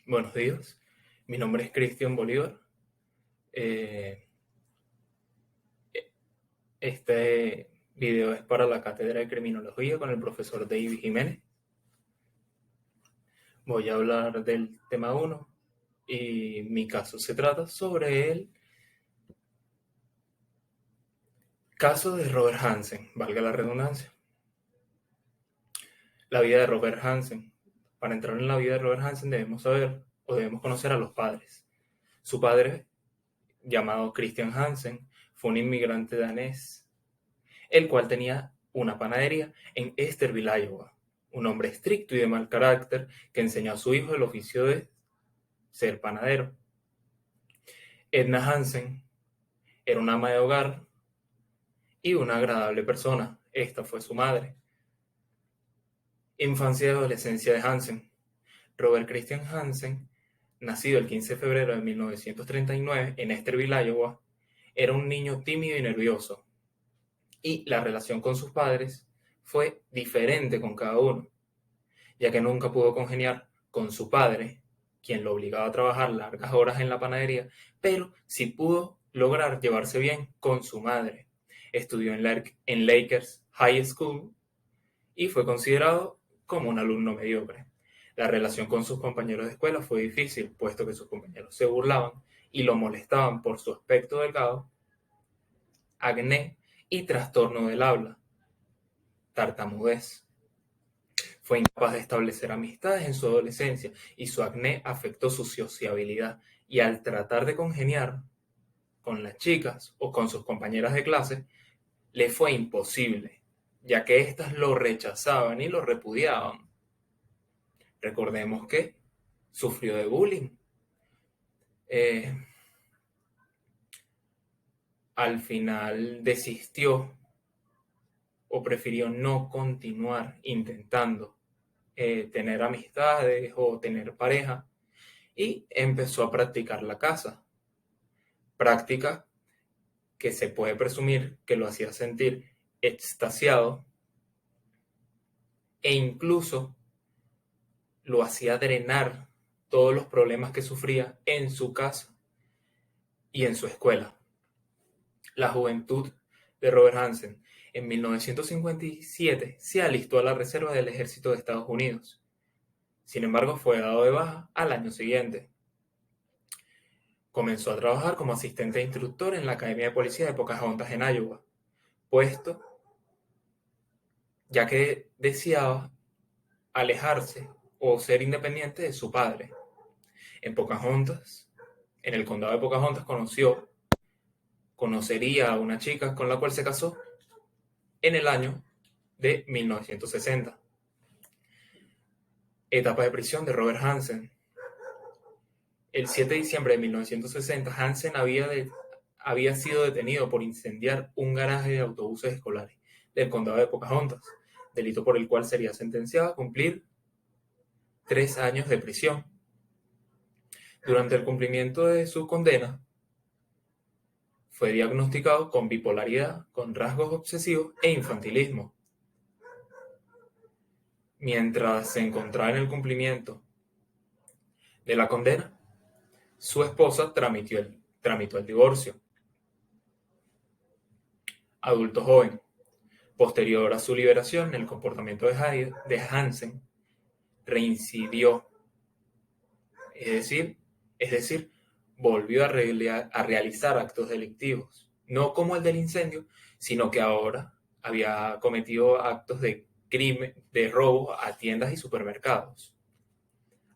Buenos días, mi nombre es Cristian Bolívar. Eh, este video es para la Cátedra de Criminología con el profesor David Jiménez. Voy a hablar del tema 1 y mi caso se trata sobre el caso de Robert Hansen, valga la redundancia. La vida de Robert Hansen. Para entrar en la vida de Robert Hansen debemos saber o debemos conocer a los padres. Su padre, llamado Christian Hansen, fue un inmigrante danés, el cual tenía una panadería en Esterville, Iowa. Un hombre estricto y de mal carácter que enseñó a su hijo el oficio de ser panadero. Edna Hansen era una ama de hogar y una agradable persona. Esta fue su madre. Infancia y adolescencia de Hansen. Robert Christian Hansen, nacido el 15 de febrero de 1939 en Esterville, Iowa, era un niño tímido y nervioso. Y la relación con sus padres fue diferente con cada uno, ya que nunca pudo congeniar con su padre, quien lo obligaba a trabajar largas horas en la panadería, pero sí pudo lograr llevarse bien con su madre. Estudió en Lakers High School y fue considerado como un alumno mediocre. La relación con sus compañeros de escuela fue difícil, puesto que sus compañeros se burlaban y lo molestaban por su aspecto delgado, acné y trastorno del habla, tartamudez. Fue incapaz de establecer amistades en su adolescencia y su acné afectó su sociabilidad, y al tratar de congeniar con las chicas o con sus compañeras de clase, le fue imposible, ya que éstas lo rechazaban y lo repudiaban. Recordemos que sufrió de bullying. Eh, Al final desistió o prefirió no continuar intentando tener amistades o tener pareja, y empezó a practicar la caza, práctica que se puede presumir que lo hacía sentir extasiado e incluso lo hacía drenar todos los problemas que sufría en su casa y en su escuela. La juventud de Robert Hansen. En 1957 se alistó a la reserva del ejército de Estados Unidos. Sin embargo, fue dado de baja al año siguiente. Comenzó a trabajar como asistente de instructor en la Academia de Policía de Pocahontas en Iowa, puesto ya que deseaba alejarse o ser independiente de su padre. En Pocahontas, en el condado de Pocahontas, conocería a una chica con la cual se casó en el año de 1960. Etapa de prisión de Robert Hansen. El 7 de diciembre de 1960, Hansen había sido detenido por incendiar un garaje de autobuses escolares del condado de Pocahontas, delito por el cual sería sentenciado a cumplir 3 años de prisión. Durante el cumplimiento de su condena, fue diagnosticado con bipolaridad, con rasgos obsesivos e infantilismo. Mientras se encontraba en el cumplimiento de la condena, su esposa tramitó el divorcio. Adulto joven. Posterior a su liberación, el comportamiento de Hansen reincidió, es decir, volvió a realizar actos delictivos, no como el del incendio, sino que ahora había cometido actos de crimen, de robo a tiendas y supermercados,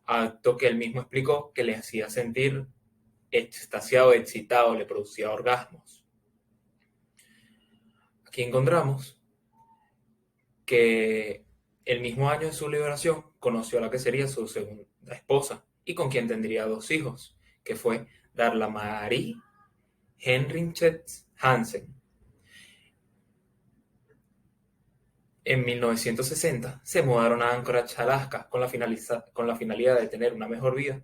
acto que él mismo explicó que le hacía sentir extasiado, excitado, le producía orgasmos. Aquí encontramos que el mismo año de su liberación conoció a la que sería su segunda esposa y con quien tendría 2 hijos, que fue Darla Marie Henriette Hansen. En 1960 se mudaron a Anchorage, Alaska, con la finalidad de tener una mejor vida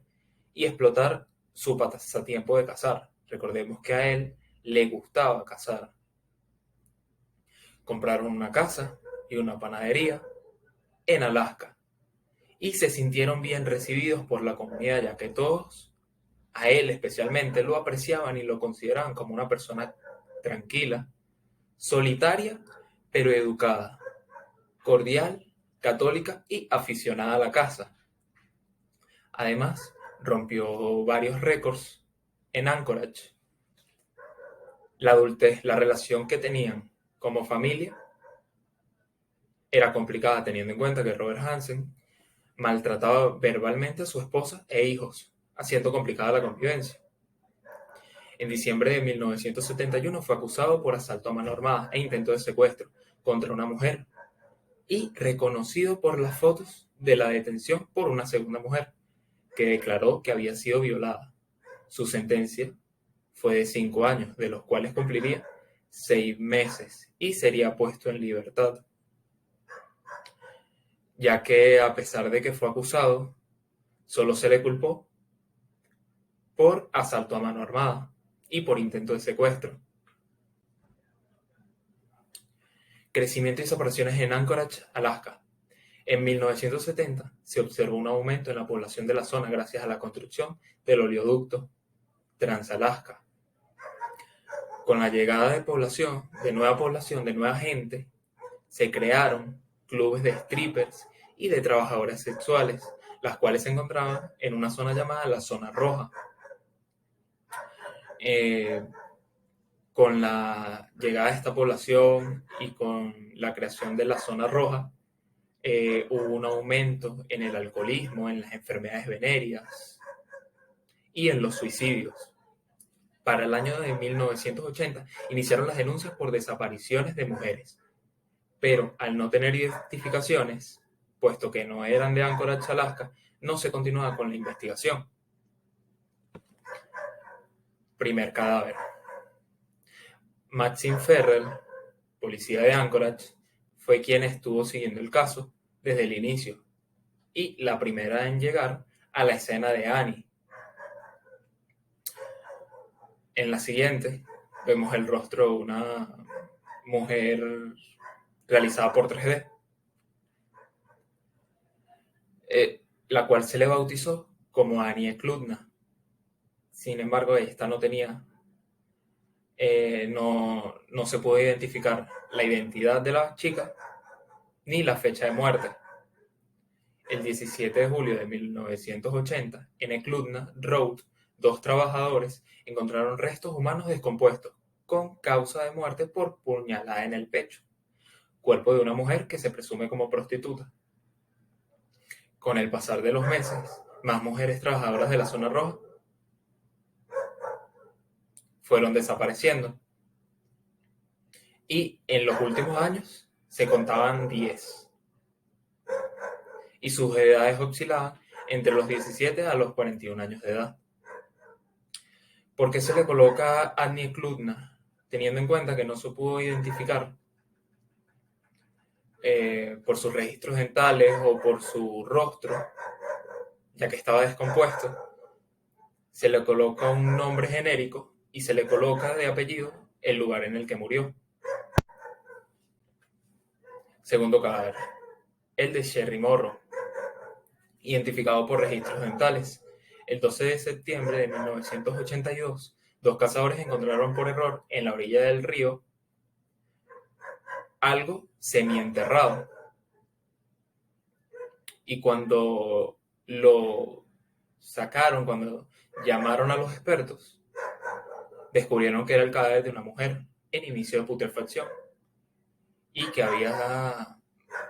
y explotar su pasatiempo de cazar. Recordemos que a él le gustaba cazar. Compraron una casa y una panadería en Alaska y se sintieron bien recibidos por la comunidad, ya que todos, a él especialmente, lo apreciaban y lo consideraban como una persona tranquila, solitaria, pero educada, cordial, católica y aficionada a la caza. Además, rompió varios récords en Anchorage. La adultez, la relación que tenían como familia era complicada, teniendo en cuenta que Robert Hansen maltrataba verbalmente a su esposa e hijos, haciendo complicada la convivencia. En diciembre de 1971 fue acusado por asalto a mano armada e intento de secuestro contra una mujer y reconocido por las fotos de la detención por una segunda mujer que declaró que había sido violada. Su sentencia fue de 5 años, de los cuales cumpliría 6 meses y sería puesto en libertad, ya que a pesar de que fue acusado, solo se le culpó por asalto a mano armada y por intento de secuestro. Crecimiento y separaciones en Anchorage, Alaska. En 1970 se observó un aumento en la población de la zona gracias a la construcción del oleoducto Trans-Alaska. Con la llegada de nueva gente, se crearon clubes de strippers y de trabajadoras sexuales, las cuales se encontraban en una zona llamada la Zona Roja. Con la llegada de esta población y con la creación de la Zona Roja, hubo un aumento en el alcoholismo, en las enfermedades venéreas y en los suicidios. Para el año de 1980 iniciaron las denuncias por desapariciones de mujeres, pero al no tener identificaciones, puesto que no eran de Anchorage, Alaska, no se continuaba con la investigación. Primer cadáver. Maxine Ferrell, policía de Anchorage, fue quien estuvo siguiendo el caso desde el inicio y la primera en llegar a la escena de Annie. En la siguiente vemos el rostro de una mujer realizada por 3D, la cual se le bautizó como Annie Eklundna. Sin embargo, esta no tenía, no se pudo identificar la identidad de la chica ni la fecha de muerte. El 17 de julio de 1980, en Eklundna Road, 2 trabajadores encontraron restos humanos descompuestos con causa de muerte por puñalada en el pecho, cuerpo de una mujer que se presume como prostituta. Con el pasar de los meses, más mujeres trabajadoras de la Zona Roja fueron desapareciendo y en los últimos años se contaban 10 y sus edades oscilaban entre los 17 a los 41 años de edad. ¿Por qué se le coloca Annie Eklundna? Teniendo en cuenta que no se pudo identificar por sus registros dentales o por su rostro, ya que estaba descompuesto, se le coloca un nombre genérico y se le coloca de apellido el lugar en el que murió. Segundo cadáver, el de Sherry Morrow, identificado por registros dentales. El 12 de septiembre de 1982, 2 cazadores encontraron por error en la orilla del río algo semienterrado. Y cuando lo sacaron, cuando llamaron a los expertos, descubrieron que era el cadáver de una mujer en inicio de putrefacción y que había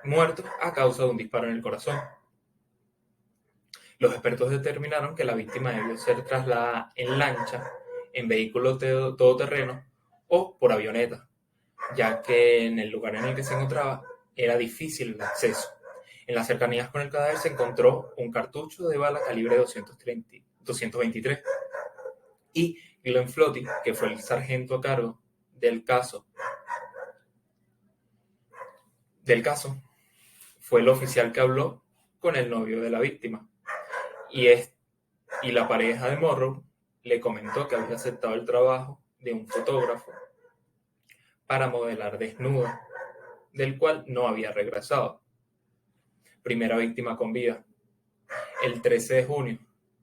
muerto a causa de un disparo en el corazón. Los expertos determinaron que la víctima debió ser trasladada en lancha, en vehículo todoterreno o por avioneta, ya que en el lugar en el que se encontraba era difícil el acceso. En las cercanías con el cadáver se encontró un cartucho de bala calibre 223 y Glenn Flotty, que fue el sargento a cargo del caso, fue el oficial que habló con el novio de la víctima y la pareja de Morrow le comentó que había aceptado el trabajo de un fotógrafo para modelar desnuda, del cual no había regresado. Primera víctima con vida. El 13 de junio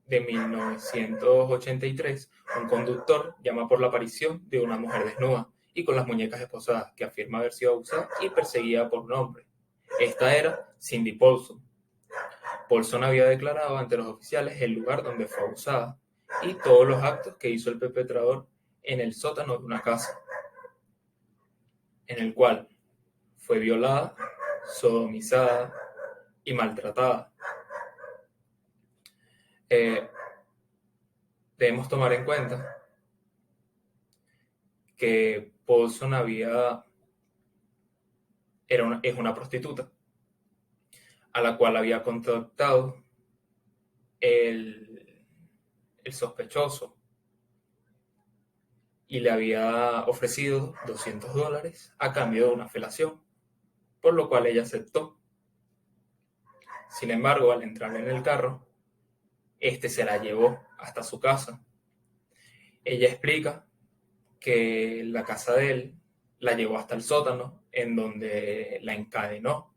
de 1983, un conductor llama por la aparición de una mujer desnuda y con las muñecas esposadas que afirma haber sido abusada y perseguida por un hombre. Esta era Cindy Paulson. Paulson había declarado ante los oficiales el lugar donde fue abusada y todos los actos que hizo el perpetrador en el sótano de una casa, en el cual fue violada, sodomizada y maltratada. Debemos tomar en cuenta que Paulson es una prostituta a la cual había contactado el sospechoso y le había ofrecido $200 a cambio de una felación, por lo cual ella aceptó. Sin embargo, al entrar en el carro, este se la llevó hasta su casa. Ella explica que la casa de él la llevó hasta el sótano, en donde la encadenó.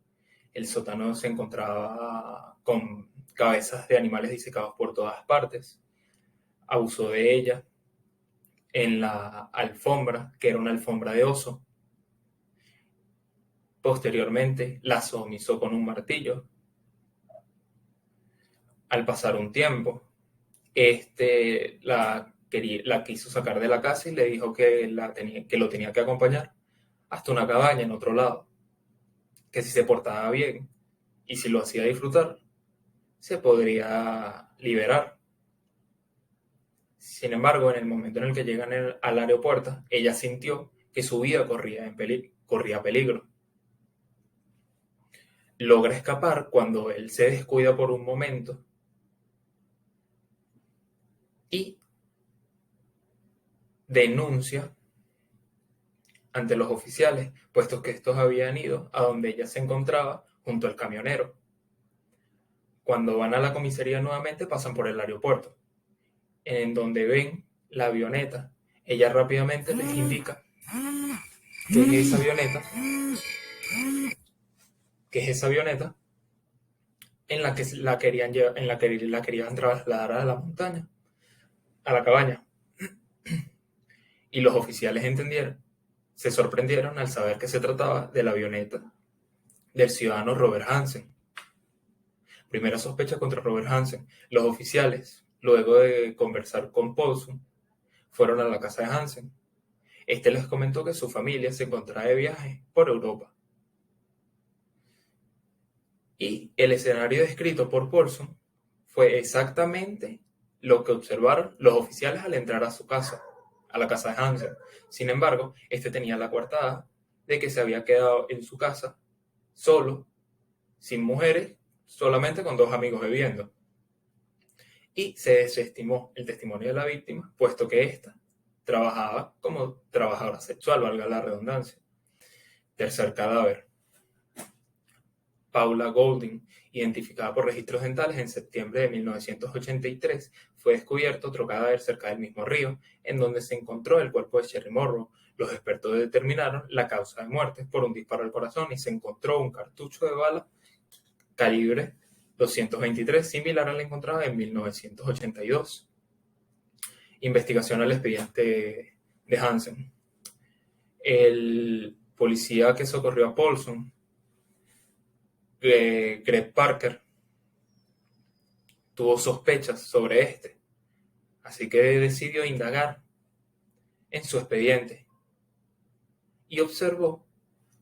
El sótano se encontraba con cabezas de animales disecados por todas partes. Abusó de ella en la alfombra, que era una alfombra de oso. Posteriormente, la sodomizó con un martillo. Al pasar un tiempo, la quiso sacar de la casa y le dijo que lo tenía que acompañar hasta una cabaña en otro lado, que si se portaba bien y si lo hacía disfrutar, se podría liberar. Sin embargo, en el momento en el que llegan al aeropuerto, ella sintió que su vida corría peligro. Logra escapar cuando él se descuida por un momento y denuncia ante los oficiales, puesto que estos habían ido a donde ella se encontraba junto al camionero. Cuando van a la comisaría nuevamente, pasan por el aeropuerto, en donde ven la avioneta. Ella rápidamente les indica que es esa avioneta en la que la querían trasladar a la montaña, a la cabaña. Y los oficiales se sorprendieron al saber que se trataba de la avioneta del ciudadano Robert Hansen. Primera sospecha contra Robert Hansen. Los oficiales, luego de conversar con Paulson, fueron a la casa de Hansen. Este les comentó que su familia se encontraba de viaje por Europa. Y el escenario descrito por Paulson fue exactamente lo que observaron los oficiales al entrar a su casa, a la casa de Hansen. Sin embargo, este tenía la coartada de que se había quedado en su casa solo, sin mujeres, solamente con 2 amigos bebiendo. Y se desestimó el testimonio de la víctima, puesto que ésta trabajaba como trabajadora sexual, valga la redundancia. Tercer cadáver. Paula Golding, identificada por registros dentales en septiembre de 1983, fue descubierto otro cadáver cerca del mismo río, en donde se encontró el cuerpo de Sherry Morrow. Los expertos determinaron la causa de muerte por un disparo al corazón y se encontró un cartucho de bala calibre 223, similar al encontrado en 1982. Investigación al expediente de Hansen. El policía que socorrió a Paulson, Greg Parker, tuvo sospechas sobre este, así que decidió indagar en su expediente y observó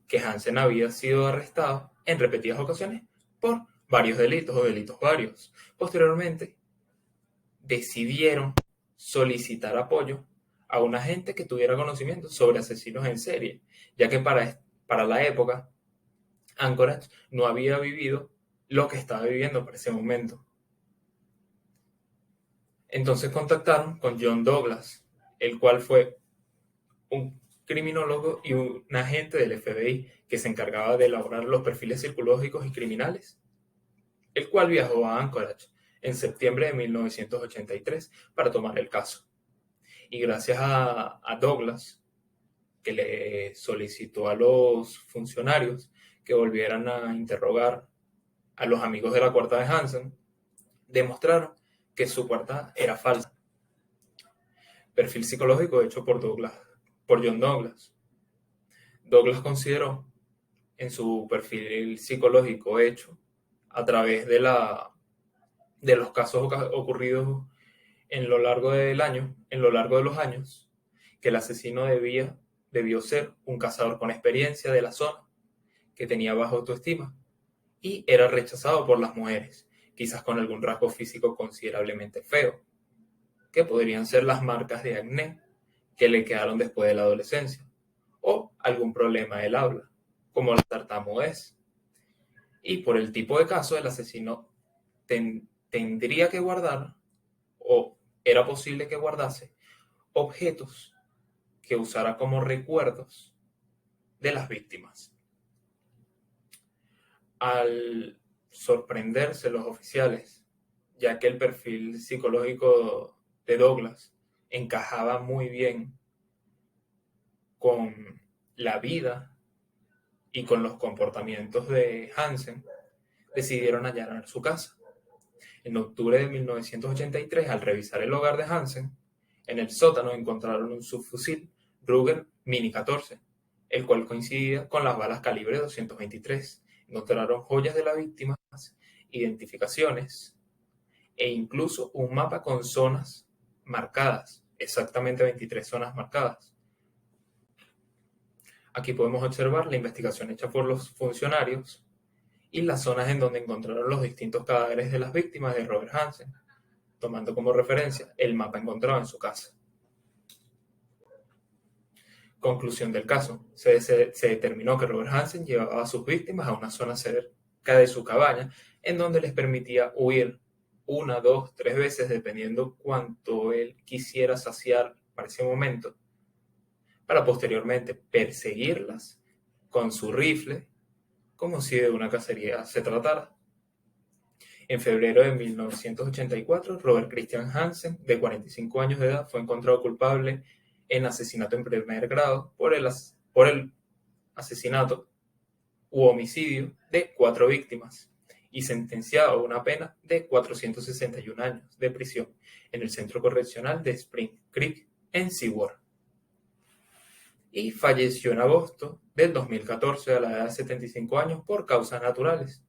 que Hansen había sido arrestado en repetidas ocasiones por varios delitos o delitos varios. Posteriormente, decidieron solicitar apoyo a un agente que tuviera conocimiento sobre asesinos en serie, ya que para la época Anchorage no había vivido lo que estaba viviendo para ese momento. Entonces contactaron con John Douglas, el cual fue un criminólogo y un agente del FBI que se encargaba de elaborar los perfiles psicológicos y criminales, el cual viajó a Anchorage en septiembre de 1983 para tomar el caso. Y gracias a Douglas, que le solicitó a los funcionarios que volvieran a interrogar a los amigos de la cuarta de Hansen, demostraron que su coartada era falsa. Perfil psicológico hecho por John Douglas. Douglas consideró en su perfil psicológico hecho a través de los casos ocurridos en lo largo del año, en lo largo de los años, que el asesino debió ser un cazador con experiencia de la zona, que tenía baja autoestima y era rechazado por las mujeres, quizás con algún rasgo físico considerablemente feo, que podrían ser las marcas de acné que le quedaron después de la adolescencia, o algún problema del habla, como la tartamudez. Y por el tipo de caso, el asesino tendría que guardar, o era posible que guardase, objetos que usara como recuerdos de las víctimas. Al sorprenderse los oficiales, ya que el perfil psicológico de Douglas encajaba muy bien con la vida y con los comportamientos de Hansen, decidieron allanar su casa. En octubre de 1983, al revisar el hogar de Hansen, en el sótano encontraron un subfusil Ruger Mini 14, el cual coincidía con las balas calibre 223. Encontraron joyas de las víctimas, identificaciones e incluso un mapa con zonas marcadas, exactamente 23 zonas marcadas. Aquí podemos observar la investigación hecha por los funcionarios y las zonas en donde encontraron los distintos cadáveres de las víctimas de Robert Hansen, tomando como referencia el mapa encontrado en su casa. Conclusión del caso. Se determinó que Robert Hansen llevaba a sus víctimas a una zona cerca de su cabaña, en donde les permitía huir 1, 2, 3 veces, dependiendo cuánto él quisiera saciar para ese momento, para posteriormente perseguirlas con su rifle, como si de una cacería se tratara. En febrero de 1984, Robert Christian Hansen, de 45 años de edad, fue encontrado culpable en asesinato en primer grado por el asesinato u homicidio de 4 víctimas y sentenciado a una pena de 461 años de prisión en el Centro Correccional de Spring Creek en Seward. Y falleció en agosto del 2014 a la edad de 75 años por causas naturales.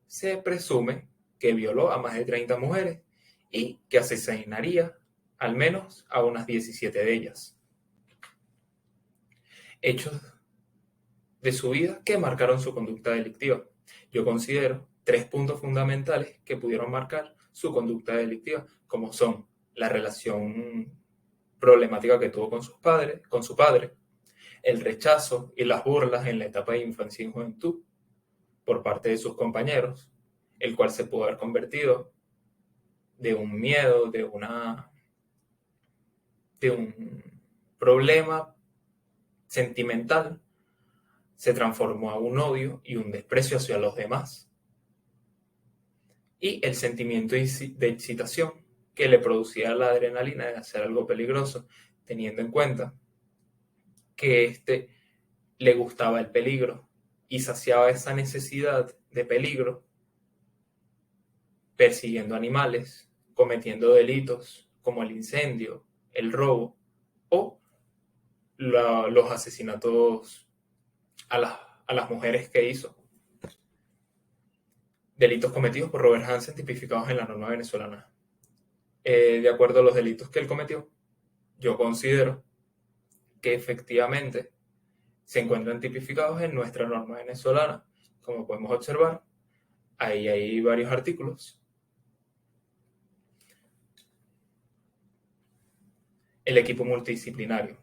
Se presume que violó a más de 30 mujeres y que asesinaría al menos a unas 17 de ellas. Hechos de su vida que marcaron su conducta delictiva. Yo considero 3 puntos fundamentales que pudieron marcar su conducta delictiva, como son la relación problemática que tuvo con su padre, el rechazo y las burlas en la etapa de infancia y juventud por parte de sus compañeros, el cual se pudo haber convertido de un miedo, de un problema sentimental, se transformó a un odio y un desprecio hacia los demás. Y el sentimiento de excitación que le producía la adrenalina de hacer algo peligroso, teniendo en cuenta que le gustaba el peligro y saciaba esa necesidad de peligro persiguiendo animales, cometiendo delitos como el incendio, el robo o los asesinatos a las mujeres que hizo. Delitos cometidos por Robert Hansen tipificados en la norma venezolana. De acuerdo a los delitos que él cometió, yo considero que efectivamente se encuentran tipificados en nuestra norma venezolana. Como podemos observar, ahí hay varios artículos. El equipo multidisciplinario.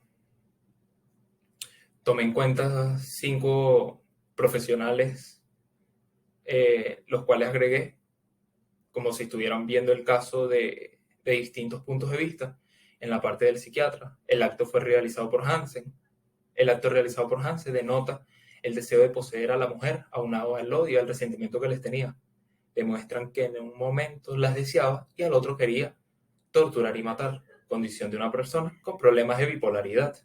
Tomé en cuenta 5 profesionales, los cuales agregué como si estuvieran viendo el caso de distintos puntos de vista. En la parte del psiquiatra, el acto realizado por Hansen denota el deseo de poseer a la mujer, aunado al odio y al resentimiento que les tenía. Demuestran que en un momento las deseaba y al otro quería torturar y matar, condición de una persona con problemas de bipolaridad.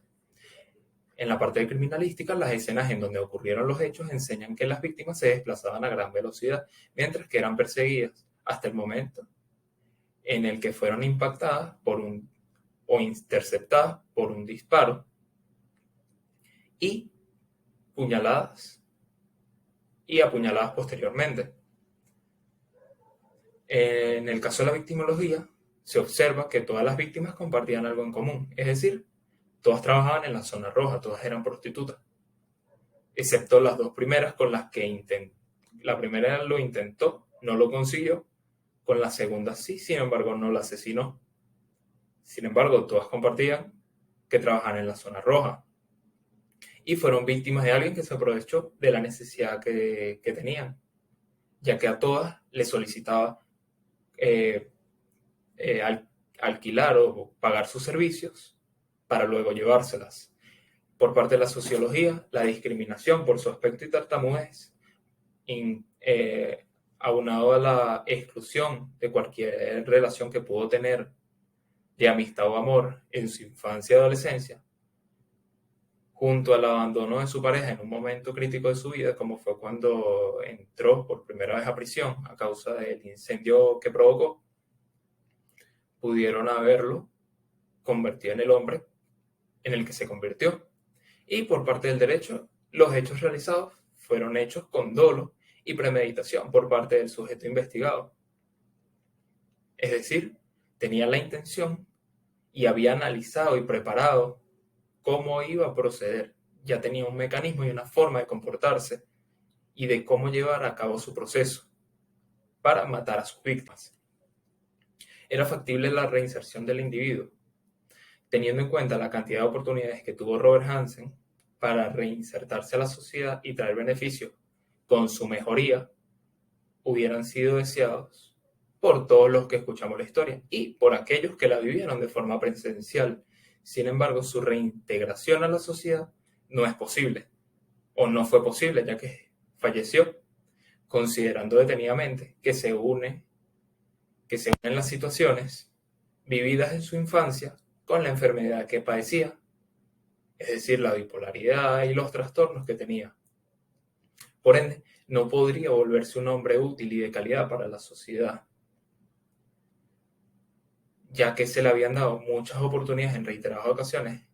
En la parte de criminalística, las escenas en donde ocurrieron los hechos enseñan que las víctimas se desplazaban a gran velocidad mientras que eran perseguidas. Hasta el momento, en el que fueron impactadas o interceptadas por un disparo y apuñaladas posteriormente. En el caso de la victimología, se observa que todas las víctimas compartían algo en común, es decir, todas trabajaban en la zona roja, todas eran prostitutas, excepto las dos primeras con las que la primera lo intentó, no lo consiguió, con la segunda sí, sin embargo no la asesinó. Sin embargo, todas compartían que trabajaban en la zona roja y fueron víctimas de alguien que se aprovechó de la necesidad que tenían, ya que a todas les solicitaba eh, alquilar o pagar sus servicios para luego llevárselas. Por parte de la sociología, la discriminación por su aspecto y tartamudez, aunado a la exclusión de cualquier relación que pudo tener de amistad o amor en su infancia y adolescencia, junto al abandono de su pareja en un momento crítico de su vida, como fue cuando entró por primera vez a prisión a causa del incendio que provocó, pudieron haberlo convertido en el hombre en el que se convirtió. Y por parte del derecho, los hechos realizados fueron hechos con dolo y premeditación por parte del sujeto investigado. Es decir, tenía la intención y había analizado y preparado cómo iba a proceder. Ya tenía un mecanismo y una forma de comportarse y de cómo llevar a cabo su proceso para matar a sus víctimas. Era factible la reinserción del individuo, teniendo en cuenta la cantidad de oportunidades que tuvo Robert Hansen para reinsertarse a la sociedad y traer beneficios con su mejoría, hubieran sido deseados por todos los que escuchamos la historia y por aquellos que la vivieron de forma presencial. Sin embargo, su reintegración a la sociedad no es posible, o no fue posible, ya que falleció, considerando detenidamente que se unen las situaciones vividas en su infancia con la enfermedad que padecía, es decir, la bipolaridad y los trastornos que tenía. Por ende, no podría volverse un hombre útil y de calidad para la sociedad, ya que se le habían dado muchas oportunidades en reiteradas ocasiones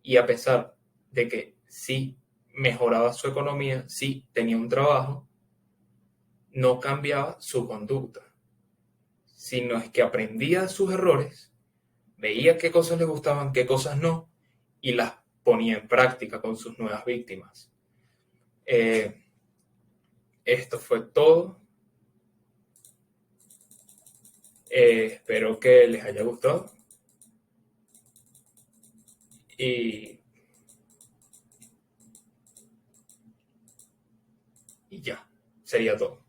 y a pesar de que sí mejoraba su economía, sí tenía un trabajo, no cambiaba su conducta, sino es que aprendía de sus errores, veía qué cosas le gustaban, qué cosas no, y las ponía en práctica con sus nuevas víctimas. Esto fue todo. Espero que les haya gustado y, y ya, sería todo.